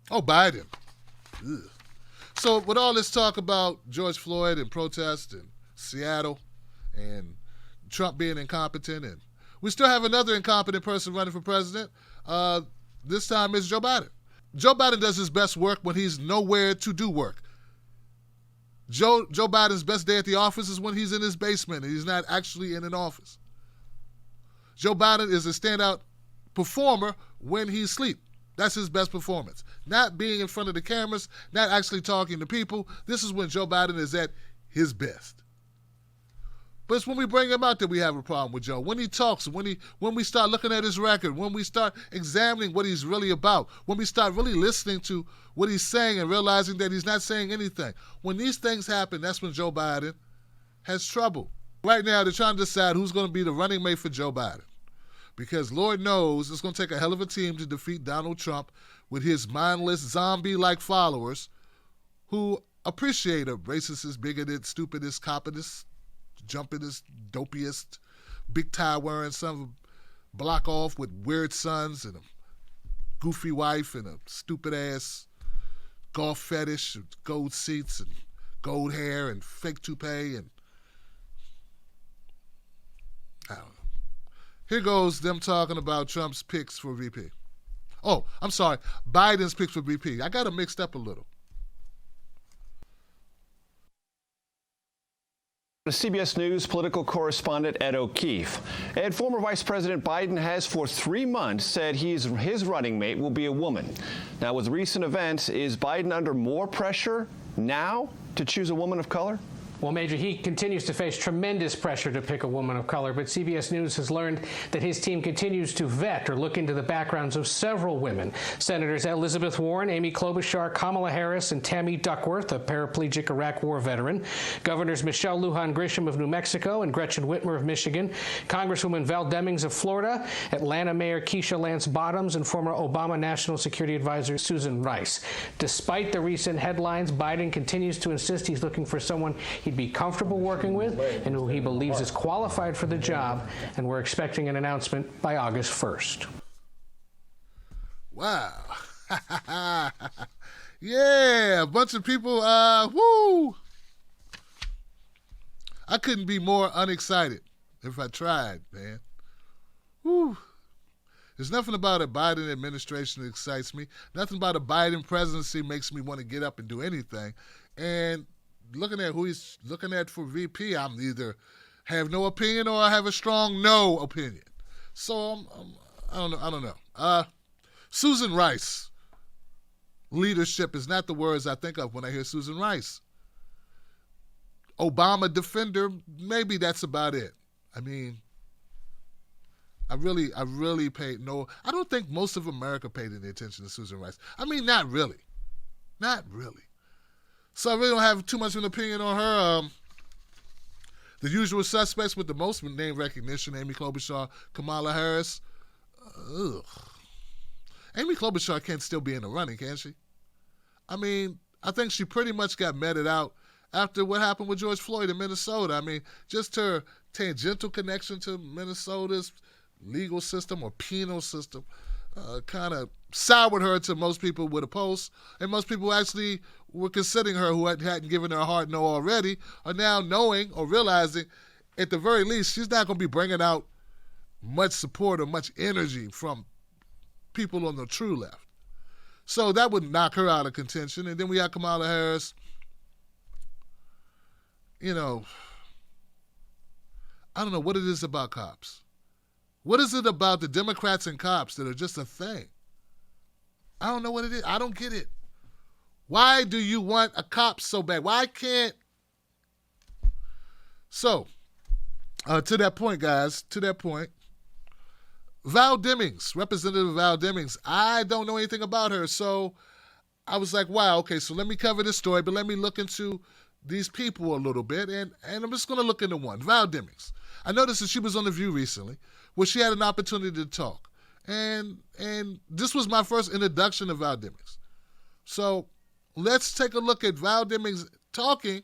Oh, Biden. Ugh. So with all this talk about George Floyd and protests in Seattle and Trump being incompetent, and we still have another incompetent person running for president. This time it's Joe Biden. Joe Biden does his best work when he's nowhere to do work. Joe Biden's best day at the office is when he's in his basement and he's not actually in an office. Joe Biden is a standout performer when he's asleep. That's his best performance. Not being in front of the cameras, not actually talking to people. This is when Joe Biden is at his best. But it's when we bring him out that we have a problem with Joe. When he talks, when we start looking at his record, when we start examining what he's really about, when we start really listening to what he's saying and realizing that he's not saying anything. When these things happen, that's when Joe Biden has trouble. Right now, they're trying to decide who's going to be the running mate for Joe Biden. Because Lord knows it's going to take a hell of a team to defeat Donald Trump with his mindless, zombie-like followers who appreciate a racist, bigoted, stupidest, copidest, jumpingest, dopiest, big tie-wearing son of a block off with weird sons and a goofy wife and a stupid-ass golf fetish with gold seats and gold hair and fake toupee and I don't know. Here goes them talking about Trump's picks for VP. Oh, I'm sorry, Biden's picks for VP. I got them mixed up a little. CBS News political correspondent Ed O'Keefe. Ed, former Vice President Biden has for 3 months said his running mate will be a woman. Now, with recent events, is Biden under more pressure now to choose a woman of color? Well, Major, he continues to face tremendous pressure to pick a woman of color, but CBS News has learned that his team continues to vet or look into the backgrounds of several women. Senators Elizabeth Warren, Amy Klobuchar, Kamala Harris, and Tammy Duckworth, a paraplegic Iraq War veteran. Governors Michelle Lujan Grisham of New Mexico and Gretchen Whitmer of Michigan. Congresswoman Val Demings of Florida. Atlanta Mayor Keisha Lance Bottoms and former Obama National Security Advisor Susan Rice. Despite the recent headlines, Biden continues to insist he's looking for someone he'd be comfortable working with and who he believes is qualified for the job, and we're expecting an announcement by August 1st. Wow. Yeah, a bunch of people, woo! I couldn't be more unexcited if I tried, man. Woo! There's nothing about a Biden administration that excites me. Nothing about a Biden presidency makes me want to get up and do anything. And looking at who he's looking at for VP, I'm either have no opinion or I have a strong no opinion. So I don't know. Susan Rice. Leadership is not the words I think of when I hear Susan Rice. Obama defender, maybe that's about it. I mean, I really paid no. I don't think most of America paid any attention to Susan Rice. I mean, not really. Not really. So I really don't have too much of an opinion on her. The usual suspects with the most name recognition, Amy Klobuchar, Kamala Harris. Ugh. Amy Klobuchar can't still be in the running, can she? I mean, I think she pretty much got meted out after what happened with George Floyd in Minnesota. I mean, just her tangential connection to Minnesota's legal system or penal system kind of soured her to most people with a post, and most people actually were considering her who hadn't given her a hard no already are now knowing or realizing at the very least she's not going to be bringing out much support or much energy from people on the true left. So that would knock her out of contention. And then we have Kamala Harris. You know, I don't know what it is about cops. What is it about the Democrats and cops that are just a thing? I don't know what it is. I don't get it. Why do you want a cop so bad? Why can't... So, to that point, guys, Val Demings, Representative Val Demings, I don't know anything about her, so I was like, wow, okay, so let me cover this story, but let me look into these people a little bit, and I'm just going to look into one, Val Demings. I noticed that she was on The View recently, where she had an opportunity to talk, and this was my first introduction to Val Demings. So let's take a look at Val Demings talking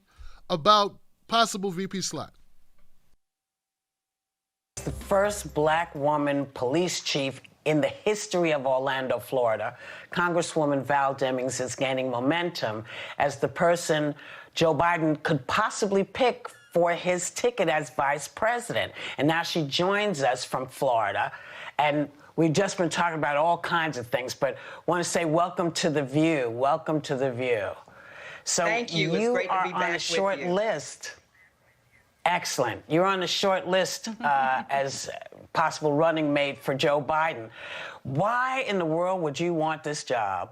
about possible VP slot. The first black woman police chief in the history of Orlando, Florida, Congresswoman Val Demings is gaining momentum as the person Joe Biden could possibly pick for his ticket as vice president. And now she joins us from Florida. And we've just been talking about all kinds of things, but want to say welcome to The View. Welcome to The View. So thank you. It's great to be back are on a short with you. list. Excellent. You're on the short list as possible running mate for Joe Biden. Why in the world would you want this job?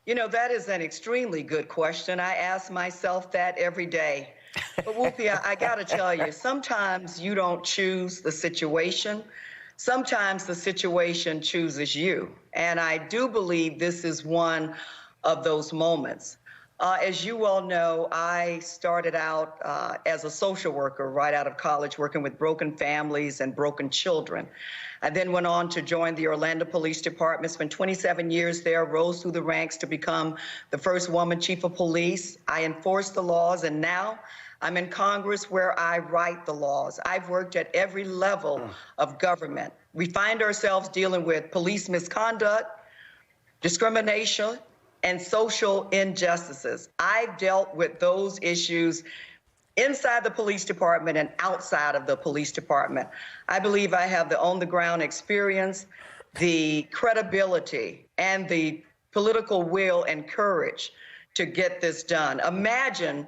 You know, that is an extremely good question. I ask myself that every day. But Whoopi, I got to tell you, sometimes you don't choose the situation. Sometimes the situation chooses you. And I do believe this is one of those moments. As you all know, I started out as a social worker right out of college, working with broken families and broken children. I then went on to join the Orlando Police Department, spent 27 years there, rose through the ranks to become the first woman chief of police. I enforced the laws, and now I'm in Congress where I write the laws. I've worked at every level of government. We find ourselves dealing with police misconduct, discrimination, and social injustices. I've dealt with those issues inside the police department and outside of the police department. I believe I have the on-the-ground experience, the credibility, and the political will and courage to get this done. Imagine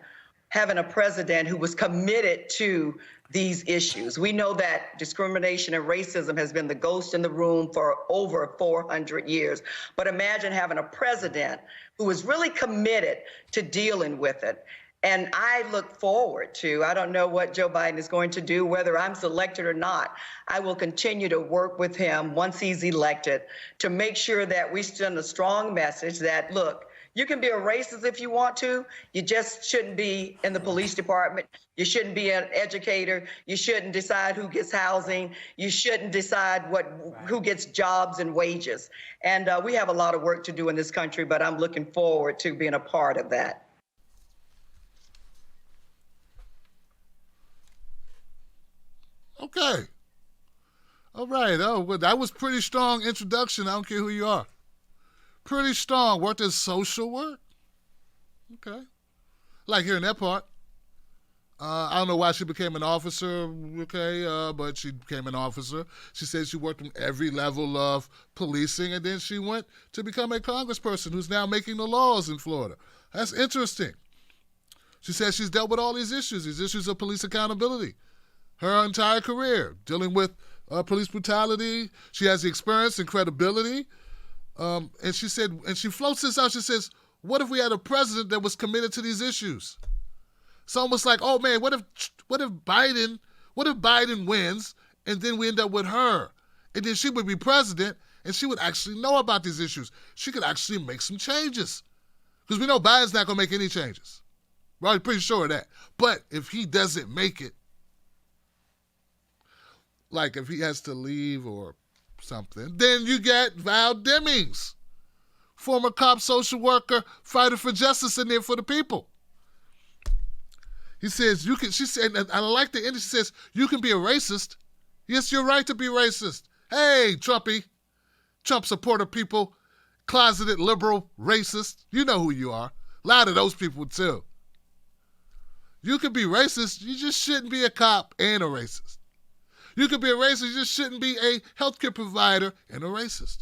having a president who was committed to these issues. We know that discrimination and racism has been the ghost in the room for over 400 years. But imagine having a president who is really committed to dealing with it. And I look forward to, I don't know what Joe Biden is going to do, whether I'm selected or not. I will continue to work with him once he's elected to make sure that we send a strong message that, look, you can be a racist if you want to. You just shouldn't be in the police department. You shouldn't be an educator. You shouldn't decide who gets housing. You shouldn't decide who gets jobs and wages. And we have a lot of work to do in this country, but I'm looking forward to being a part of that. Okay. All right. Oh, well, that was pretty strong introduction. I don't care who you are. Pretty strong. Worked as social work. Okay. Like hearing that part. I don't know why she became an officer, okay, but she became an officer. She said she worked in every level of policing, and then she went to become a congressperson who's now making the laws in Florida. That's interesting. She says she's dealt with all these issues of police accountability, her entire career, dealing with police brutality. She has the experience and credibility. And she said, and she floats this out, she says, what if we had a president that was committed to these issues? It's almost like, oh man, what if Biden wins and then we end up with her? And then she would be president and she would actually know about these issues. She could actually make some changes. Because we know Biden's not going to make any changes. We're pretty sure of that. But if he doesn't make it, like if he has to leave or something, then you get Val Demings, former cop, social worker, fighter for justice in there for the people. He says, she said, and I like the end, she says, you can be a racist. Yes, you're right to be racist. Hey, Trumpy, Trump supporter people, closeted liberal racist. You know who you are. A lot of those people too. You can be racist, you just shouldn't be a cop and a racist. You could be a racist, you just shouldn't be a healthcare provider and a racist.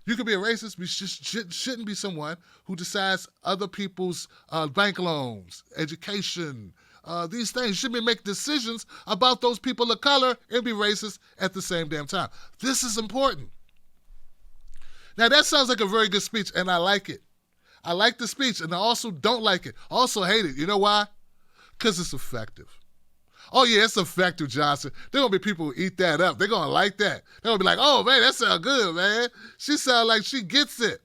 You could be a racist, but you shouldn't be someone who decides other people's bank loans, education, these things. You shouldn't be making decisions about those people of color and be racist at the same damn time. This is important. Now, that sounds like a very good speech, and I like it. I like the speech, and I also don't like it. I also hate it. You know why? Because it's effective. Oh, yeah, it's effective, Johnson. There going to be people who eat that up. They're going to like that. They're going to be like, oh, man, that sounds good, man. She sounds like she gets it.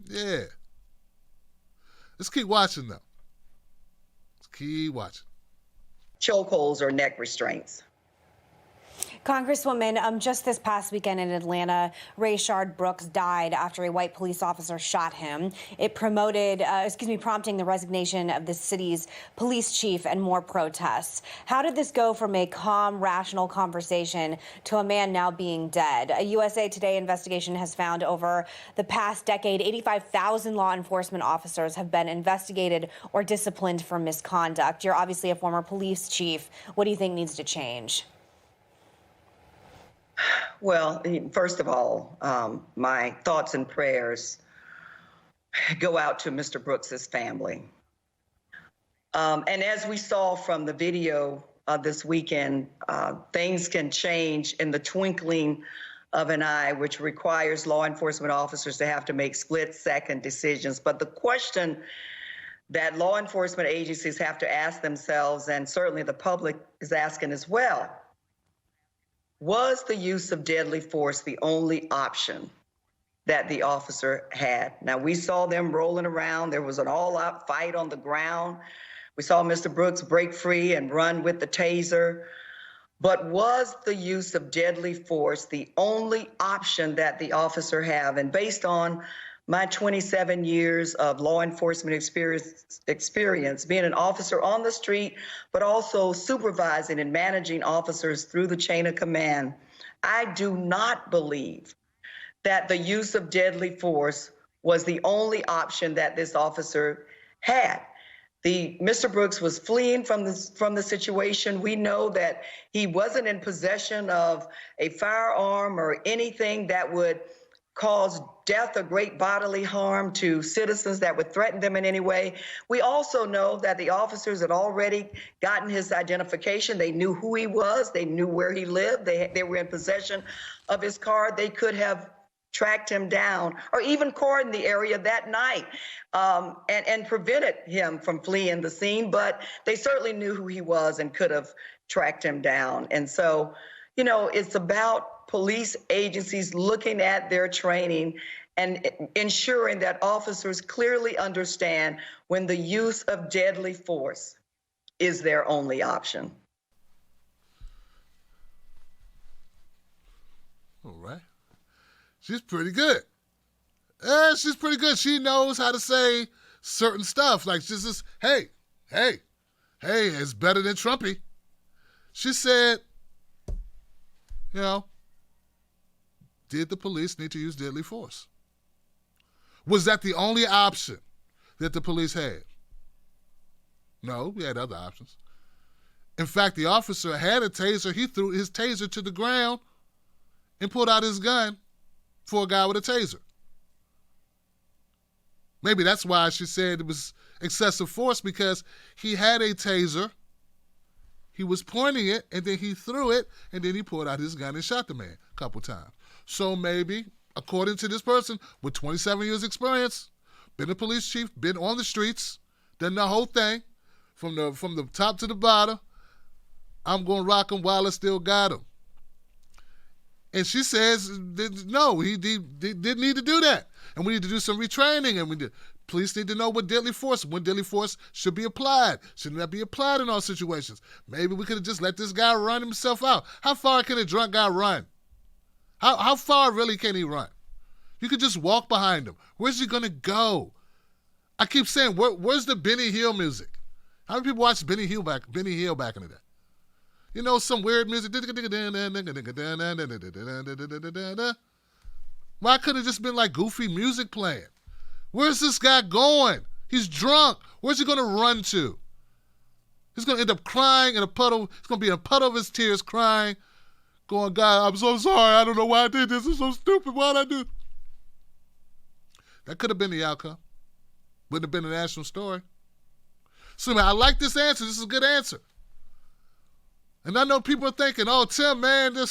Yeah. Let's keep watching, though. Let's keep watching. Chokeholds or neck restraints. Congresswoman, just this past weekend in Atlanta, Rayshard Brooks died after a white police officer shot him. It prompting the resignation of the city's police chief and more protests. How did this go from a calm, rational conversation to a man now being dead? A USA Today investigation has found over the past decade, 85,000 law enforcement officers have been investigated or disciplined for misconduct. You're obviously a former police chief. What do you think needs to change? Well, first of all, my thoughts and prayers go out to Mr. Brooks's family. And as we saw from the video this weekend, things can change in the twinkling of an eye, which requires law enforcement officers to have to make split-second decisions. But the question that law enforcement agencies have to ask themselves, and certainly the public is asking as well, was the use of deadly force the only option that the officer had? Now, we saw them rolling around. There was an all-out fight on the ground. We saw Mr. Brooks break free and run with the taser. But was the use of deadly force the only option that the officer had? And based on my 27 years of law enforcement experience, being an officer on the street, but also supervising and managing officers through the chain of command, I do not believe that the use of deadly force was the only option that this officer had. Mr. Brooks was fleeing from the situation. We know that he wasn't in possession of a firearm or anything that would cause death or great bodily harm to citizens that would threaten them in any way. We also know that the officers had already gotten his identification. They knew who he was. They knew where he lived. They were in possession of his car. They could have tracked him down or even cordoned the area that night and prevented him from fleeing the scene. But they certainly knew who he was and could have tracked him down. And so, it's about police agencies looking at their training and ensuring that officers clearly understand when the use of deadly force is their only option. All right. She's pretty good. She's pretty good. She knows how to say certain stuff. Like, she's just, hey, it's better than Trumpy. She said, did the police need to use deadly force? Was that the only option that the police had? No, we had other options. In fact, the officer had a taser. He threw his taser to the ground and pulled out his gun for a guy with a taser. Maybe that's why she said it was excessive force, because he had a taser. He was pointing it, and then he threw it, and then he pulled out his gun and shot the man a couple times. So maybe, according to this person with 27 years experience, been a police chief, been on the streets, done the whole thing, from the top to the bottom, I'm going to rock him while I still got him. And she says, no, he didn't need to do that. And we need to do some retraining, and police need to know when deadly force should be applied. Should not be applied in all situations. Maybe we could have just let this guy run himself out. How far can a drunk guy run? How far really can he run? You could just walk behind him. Where's he going to go? I keep saying, where's the Benny Hill music? How many people watched Benny Hill back in the day? Some weird music. Why couldn't it just been like goofy music playing? Where's this guy going? He's drunk. Where's he going to run to? He's going to end up crying in a puddle. He's going to be in a puddle of his tears crying, going, God, I'm so sorry. I don't know why I did this. It's so stupid. Why'd I do? That could have been the outcome. Wouldn't have been a national story. So, man, I like this answer. This is a good answer. And I know people are thinking, oh, Tim, man, I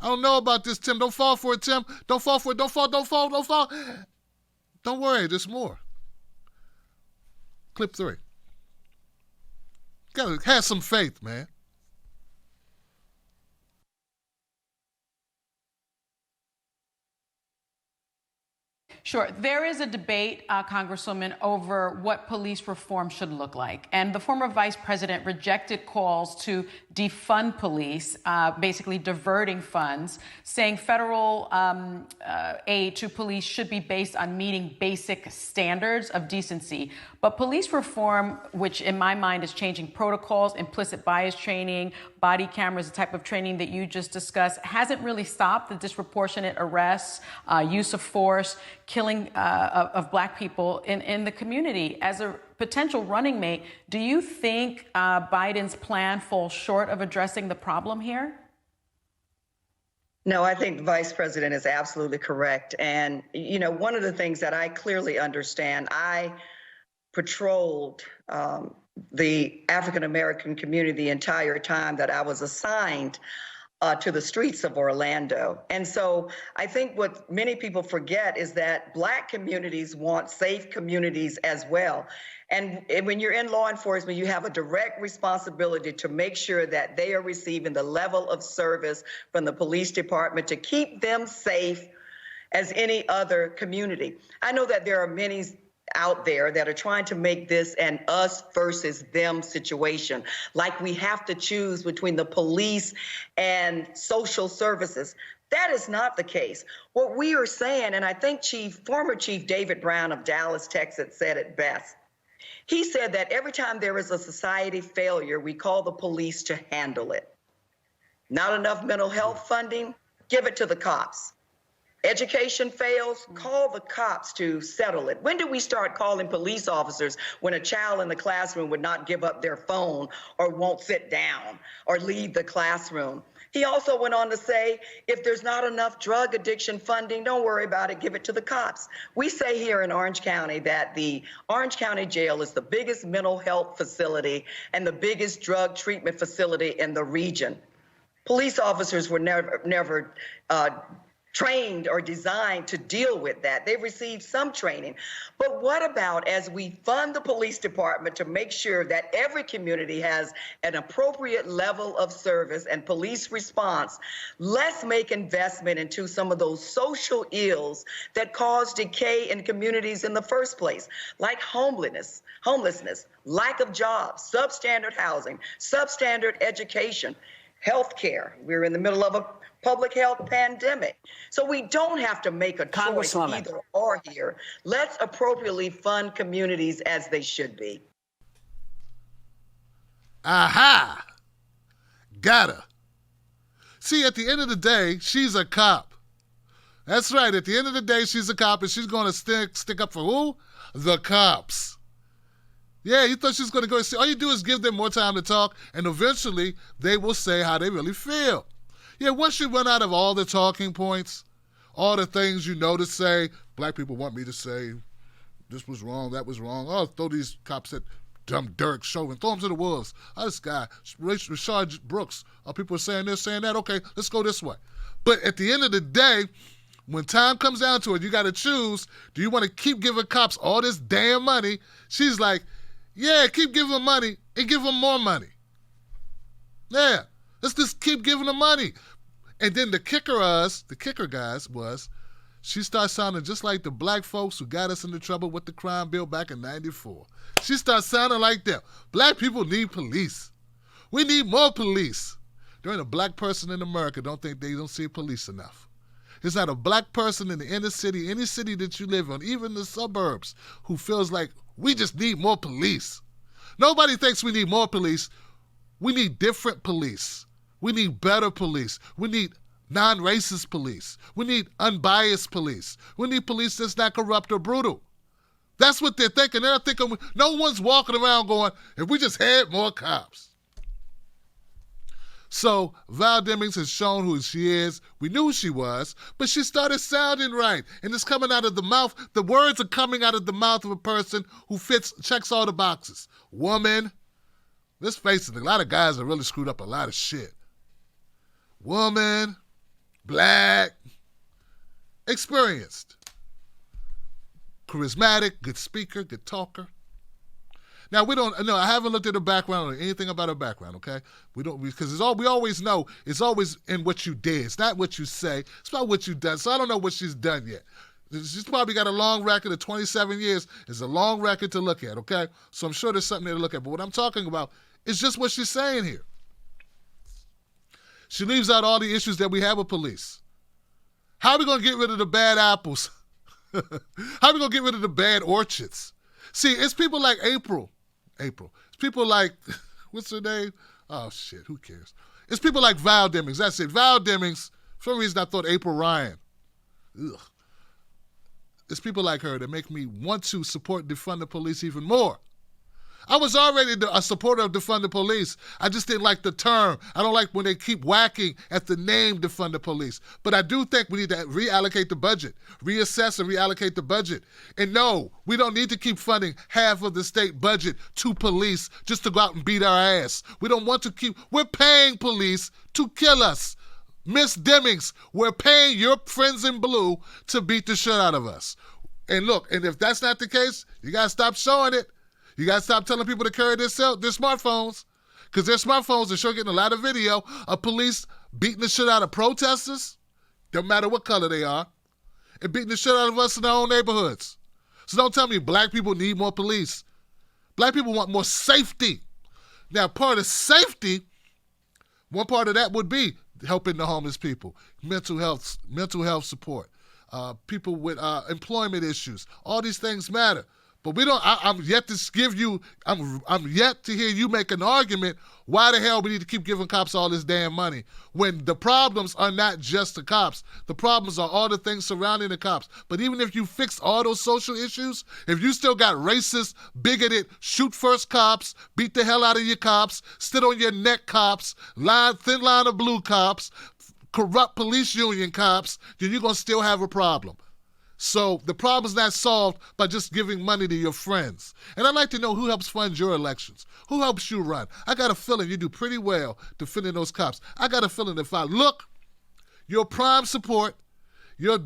don't know about this, Tim. Don't fall for it, Tim. Don't fall for it. Don't fall. Don't worry, there's more. Clip 3. Gotta have some faith, man. Sure. There is a debate, Congresswoman, over what police reform should look like. And the former vice president rejected calls to defund police, basically diverting funds, saying federal aid to police should be based on meeting basic standards of decency. But police reform, which in my mind is changing protocols, implicit bias training, body cameras, the type of training that you just discussed, hasn't really stopped the disproportionate arrests, use of force, killing of Black people in the community. As a potential running mate, do you think Biden's plan falls short of addressing the problem here? No, I think the vice president is absolutely correct. And, you know, one of the things that I clearly understand, I patrolled the African-American community the entire time that I was assigned to the streets of Orlando. And so I think what many people forget is that Black communities want safe communities as well. And when you're in law enforcement, you have a direct responsibility to make sure that they are receiving the level of service from the police department to keep them safe as any other community. I know that there are many out there that are trying to make this an us versus them situation, like we have to choose between the police and social services. That is not the case. What we are saying, and I think former Chief David Brown of Dallas, Texas, said it best. He said that every time there is a society failure, we call the police to handle it. Not enough mental health funding, give it to the cops. Education fails, call the cops to settle it. When do we start calling police officers when a child in the classroom would not give up their phone or won't sit down or leave the classroom? He also went on to say, if there's not enough drug addiction funding, don't worry about it, give it to the cops. We say here in Orange County that the Orange County Jail is the biggest mental health facility and the biggest drug treatment facility in the region. Police officers were never trained or designed to deal with that. They've received some training. But what about as we fund the police department to make sure that every community has an appropriate level of service and police response, let's make investment into some of those social ills that cause decay in communities in the first place, like homelessness, lack of jobs, substandard housing, substandard education, healthcare. We're in the middle of a public health pandemic. So we don't have to make a choice either or here. Let's appropriately fund communities as they should be. Aha! Gotta. See, at the end of the day, she's a cop. That's right. At the end of the day, she's a cop, and she's going to stick up for who? The cops. Yeah, you thought she was going to go and see. All you do is give them more time to talk, and eventually they will say how they really feel. Yeah, once you run out of all the talking points, all the things you know to say, Black people want me to say, this was wrong, that was wrong. Oh, throw these cops at dumb Derek Chauvin, throw them to the wolves. Oh, this guy, Rashard Brooks, people are saying this, saying that. Okay, let's go this way. But at the end of the day, when time comes down to it, you got to choose, do you want to keep giving cops all this damn money? She's like, yeah, keep giving them money and give them more money. Yeah, let's just keep giving them money. And then the kicker, guys, was she starts sounding just like the Black folks who got us into trouble with the crime bill back in '94. She starts sounding like them. Black people need police. We need more police. There ain't a Black person in America don't see police enough. There's not a Black person in the inner city, any city that you live in, even the suburbs, who feels like we just need more police. Nobody thinks we need more police. We need different police. We need better police. We need non-racist police. We need unbiased police. We need police that's not corrupt or brutal. That's what they're thinking. They're thinking, no one's walking around going, if we just had more cops. So Val Demings has shown who she is. We knew who she was, but she started sounding right. And it's coming out of the mouth. The words are coming out of the mouth of a person who checks all the boxes. Woman. Let's face it, a lot of guys have really screwed up a lot of shit. Woman, Black, experienced, charismatic, good speaker, good talker. Now I haven't looked at her background or anything about her background, okay? Because we always know it's always in what you did. It's not what you say, it's about what you've done. So I don't know what she's done yet. She's probably got a long record of 27 years. It's a long record to look at, okay? So I'm sure there's something there to look at. But what I'm talking about is just what she's saying here. She leaves out all the issues that we have with police. How are we going to get rid of the bad apples? How are we going to get rid of the bad orchards? See, it's people like April. It's people like, what's her name? Oh, shit, who cares? It's people like Val Demings. That's it. Val Demings, for some reason I thought April Ryan. Ugh. It's people like her that make me want to support and defund the police even more. I was already a supporter of defund the police. I just didn't like the term. I don't like when they keep whacking at the name defund the police. But I do think we need to reallocate the budget, reassess and reallocate the budget. And no, we don't need to keep funding half of the state budget to police just to go out and beat our ass. We don't want to keep, we're paying police to kill us. Miss Demings, we're paying your friends in blue to beat the shit out of us. And look, and if that's not the case, you got to stop showing it. You got to stop telling people to carry their smartphones, because their smartphones are sure getting a lot of video of police beating the shit out of protesters, no matter what color they are, and beating the shit out of us in our own neighborhoods. So don't tell me black people need more police. Black people want more safety. Now, part of safety, one part of that would be helping the homeless people, mental health support, people with employment issues. All these things matter. But we don't. I'm yet to give you. I'm yet to hear you make an argument why the hell we need to keep giving cops all this damn money when the problems are not just the cops. The problems are all the things surrounding the cops. But even if you fix all those social issues, if you still got racist, bigoted, shoot first cops, beat the hell out of your cops, sit on your neck cops, thin line of blue cops, corrupt police union cops, then you're gonna still have a problem. So the problem's not solved by just giving money to your friends. And I'd like to know who helps fund your elections. Who helps you run? I got a feeling you do pretty well defending those cops. I got a feeling if I look, your prime support, your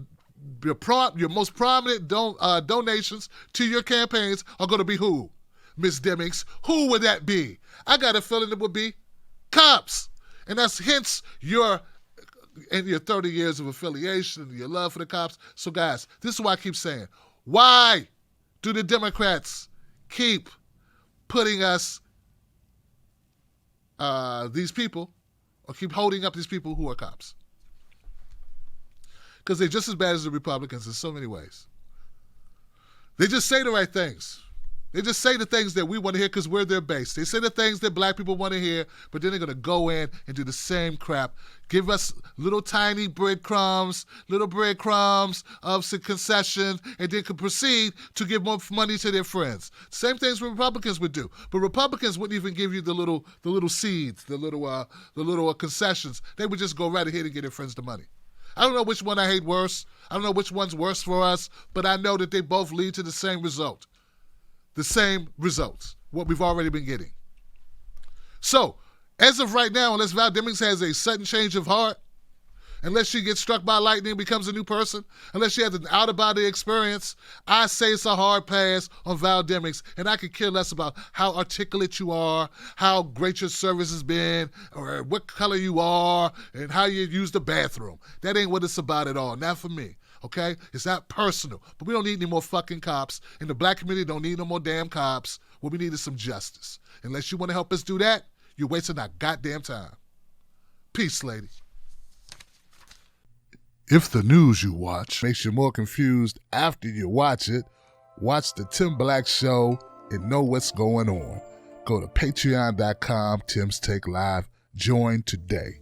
most prominent donations to your campaigns are going to be who? Ms. Demings. Who would that be? I got a feeling it would be cops. And that's hence your 30 years of affiliation and your love for the cops. So guys, this is why I keep saying, why do the Democrats keep putting us, these people, or keep holding up these people who are cops? Because they're just as bad as the Republicans in so many ways. They just say the right things. They just say the things that we want to hear because we're their base. They say the things that black people want to hear, but then they're going to go in and do the same crap. Give us little tiny breadcrumbs of some concessions, and then could proceed to give more money to their friends. Same things Republicans would do. But Republicans wouldn't even give you the little seeds, the little concessions. They would just go right ahead and give their friends the money. I don't know which one I hate worse. I don't know which one's worse for us, but I know that they both lead to the same result. The same results, what we've already been getting. So, as of right now, unless Val Demings has a sudden change of heart, unless she gets struck by lightning and becomes a new person, unless she has an out-of-body experience, I say it's a hard pass on Val Demings, and I could care less about how articulate you are, how great your service has been, or what color you are, and how you use the bathroom. That ain't what it's about at all, not for me. Okay? It's not personal. But we don't need any more fucking cops. And the black community don't need no more damn cops. What we need is some justice. Unless you want to help us do that, you're wasting our goddamn time. Peace, lady. If the news you watch makes you more confused after you watch it, watch the Tim Black Show and know what's going on. Go to patreon.com, Tim's Take Live. Join today.